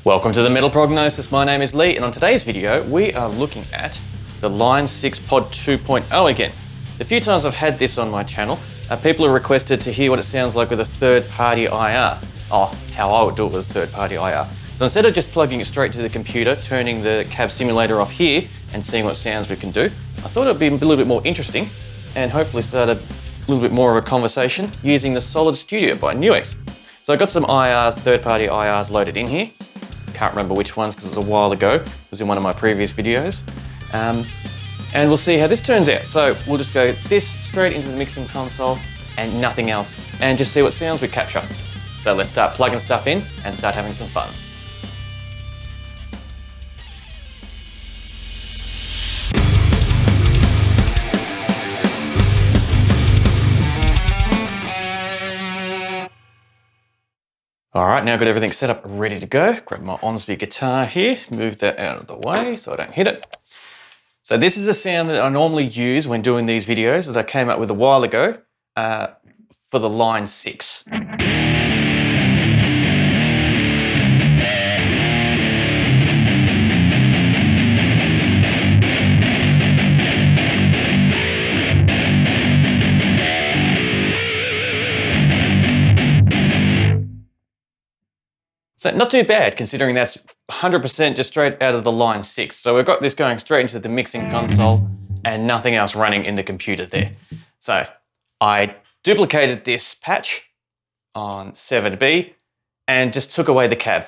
Welcome to the Metal Prognosis. My name is Lee, and on today's video, we are looking at the Line6 Pod 2.0 again. The few times I've had this on my channel, people have requested to hear what it sounds like with a third-party IR, or how I would do it with a third-party IR. So instead of just plugging it straight to the computer, turning the cab simulator off here, and seeing what sounds we can do, I thought it'd be a little bit more interesting, and hopefully start a little bit more of a conversation using the Solid Studio by Nuix. So I've got some IRs, third-party IRs loaded in here. Can't remember which ones because it was a while ago. It was in one of my previous videos. And we'll see how this turns out. So we'll just go this straight into the mixing console and nothing else, and just see what sounds we capture. So let's start plugging stuff in and start having some fun. All right, now I've got everything set up, ready to go. Grab my Onsby guitar here, move that out of the way so I don't hit it. So this is a sound that I normally use when doing these videos that I came up with a while ago for the Line6. So not too bad, considering that's 100% just straight out of the Line6. So we've got this going straight into the mixing console and nothing else running in the computer there. So I duplicated this patch on 7B and just took away the cab.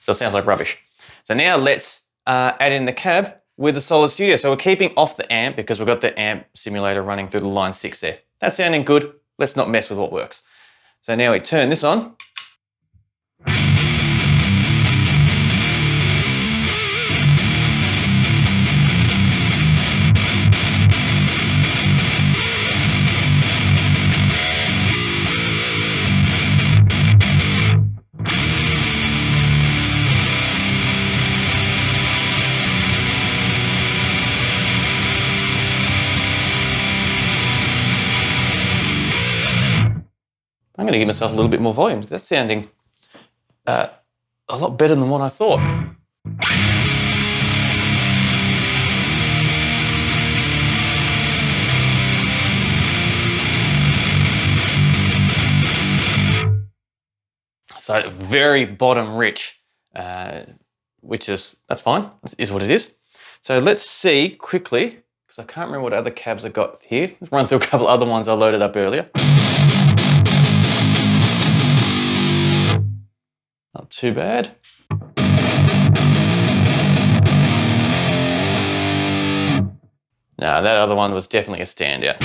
So it sounds like rubbish. So now let's add in the cab with the Solid Studio. So we're keeping off the amp because we've got the amp simulator running through the Line6 there. That's sounding good. Let's not mess with what works. So now we turn this on. I'm going to give myself a little bit more volume. That's sounding a lot better than what I thought. So very bottom rich, which is, that's fine, that is what it is. So let's see quickly, because I can't remember what other cabs I got here. Let's run through a couple other ones I loaded up earlier. Not too bad. No, that other one was definitely a standout.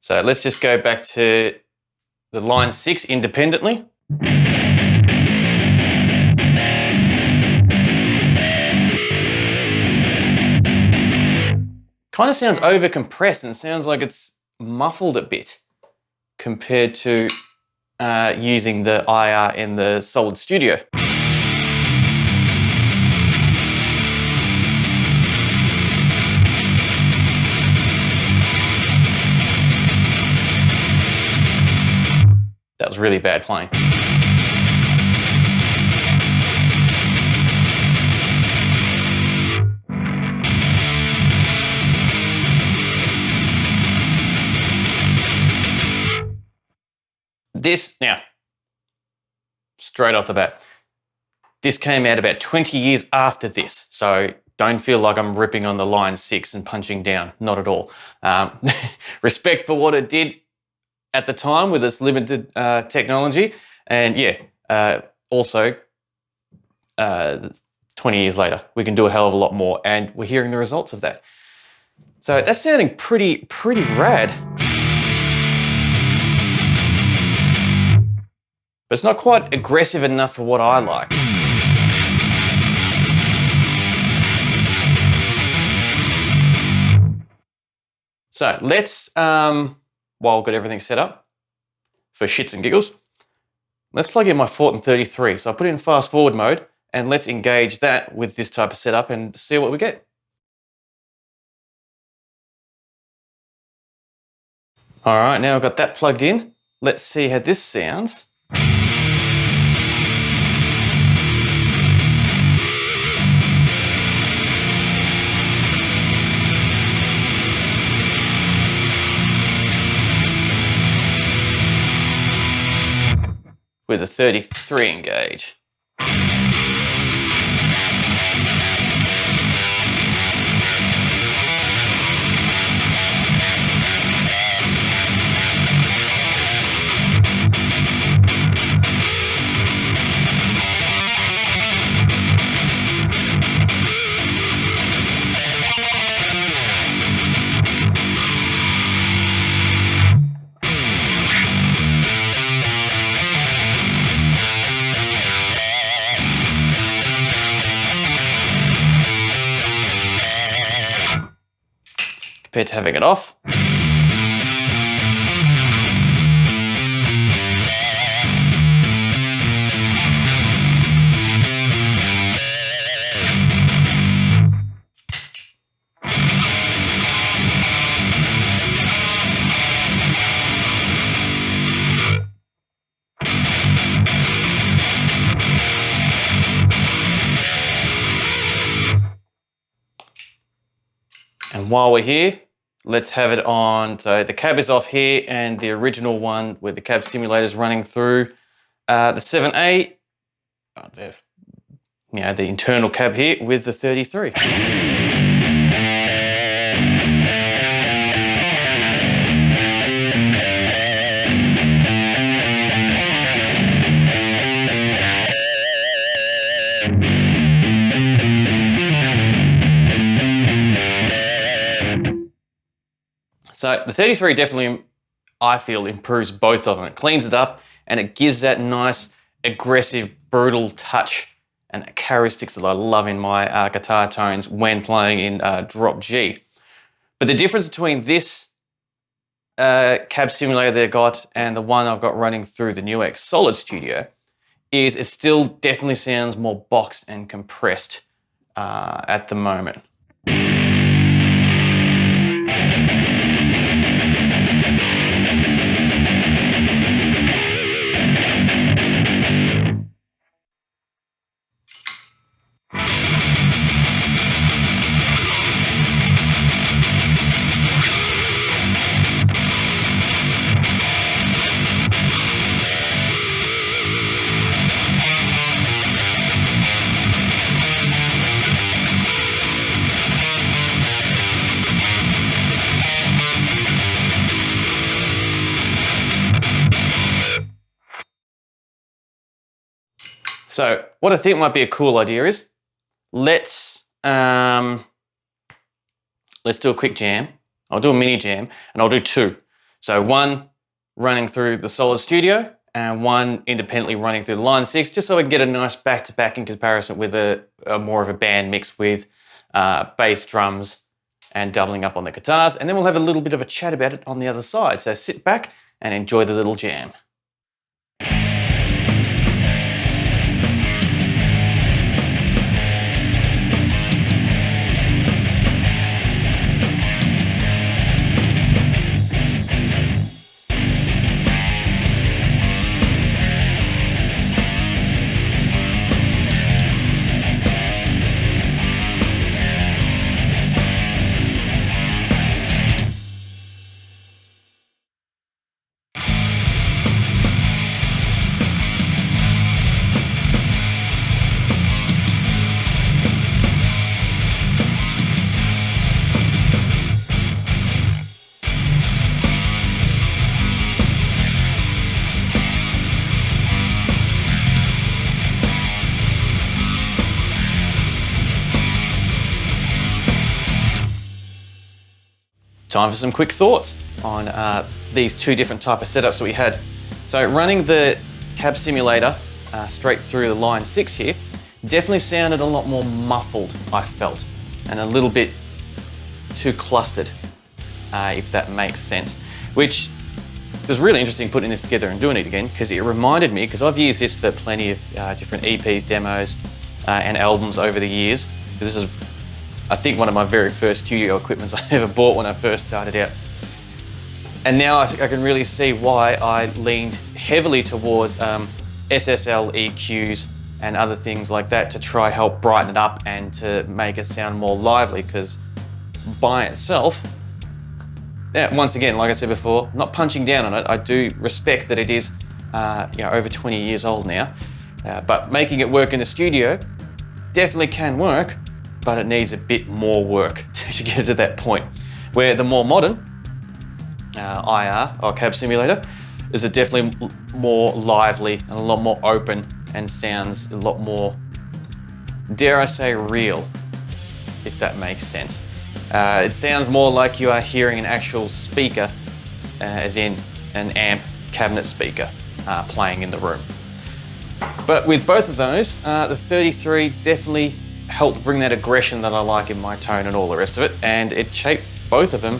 So let's just go back to the Line6 independently. Kind of sounds over compressed and sounds like it's muffled a bit compared to using the IR in the Solid Studio. That was really bad playing. This, now, straight off the bat, this came out about 20 years after this, so don't feel like I'm ripping on the Line6 and punching down, not at all. Respect for what it did at the time with its limited technology, and yeah, also 20 years later, we can do a hell of a lot more, and we're hearing the results of that. So that's sounding pretty rad. But it's not quite aggressive enough for what I like. So let's, while I've got everything set up for shits and giggles, let's plug in my Fortin 33. So I put it in fast forward mode and let's engage that with this type of setup and see what we get. All right, now I've got that plugged in. Let's see how this sounds. With a 33 engage. Compared to having it off. And while we're here, let's have it on. So the cab is off here, and the original one with the cab simulator is running through the 7A, the internal cab here with the 33. So the 33 definitely, I feel, improves both of them. It cleans it up and it gives that nice, aggressive, brutal touch and the characteristics that I love in my guitar tones when playing in drop G. But the difference between this cab simulator that I got and the one I've got running through the Newegg Solid Studio is it still definitely sounds more boxed and compressed at the moment. So what I think might be a cool idea is let's do a quick jam. I'll do a mini jam and I'll do two. So one running through the Solid Studio and one independently running through the Line6, just so I can get a nice back-to-back in comparison with a more of a band mix with bass, drums, and doubling up on the guitars. And then we'll have a little bit of a chat about it on the other side. So sit back and enjoy the little jam. Time for some quick thoughts on these two different type of setups that we had. So running the cab simulator straight through the Line6 here definitely sounded a lot more muffled, I felt, and a little bit too clustered, if that makes sense. Which was really interesting putting this together and doing it again, because it reminded me, because I've used this for plenty of different EPs, demos, and albums over the years. This is, I think, one of my very first studio equipments I ever bought when I first started out. And now I think I can really see why I leaned heavily towards SSL EQs and other things like that to try help brighten it up and to make it sound more lively, because by itself, yeah, once again, like I said before, not punching down on it, I do respect that it is over 20 years old now, but making it work in the studio definitely can work, but it needs a bit more work to get to that point. Where the more modern IR, or cab simulator, is definitely more lively and a lot more open and sounds a lot more, dare I say, real, if that makes sense. It sounds more like you are hearing an actual speaker, as in an amp cabinet speaker playing in the room. But with both of those, the 33 definitely helped bring that aggression that I like in my tone and all the rest of it, and it shaped both of them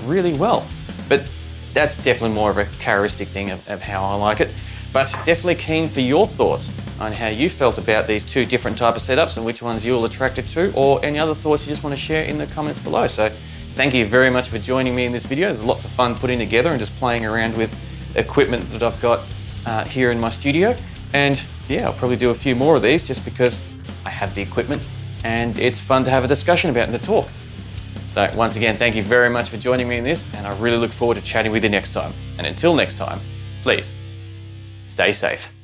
really well. But that's definitely more of a characteristic thing of how I like it. But definitely keen for your thoughts on how you felt about these two different type of setups and which ones you're attracted to, or any other thoughts you just want to share in the comments below. So thank you very much for joining me in this video. There's lots of fun putting together and just playing around with equipment that I've got here in my studio. And yeah, I'll probably do a few more of these just because I have the equipment and it's fun to have a discussion about and to talk. So once again, thank you very much for joining me in this, and I really look forward to chatting with you next time. And until next time, please stay safe.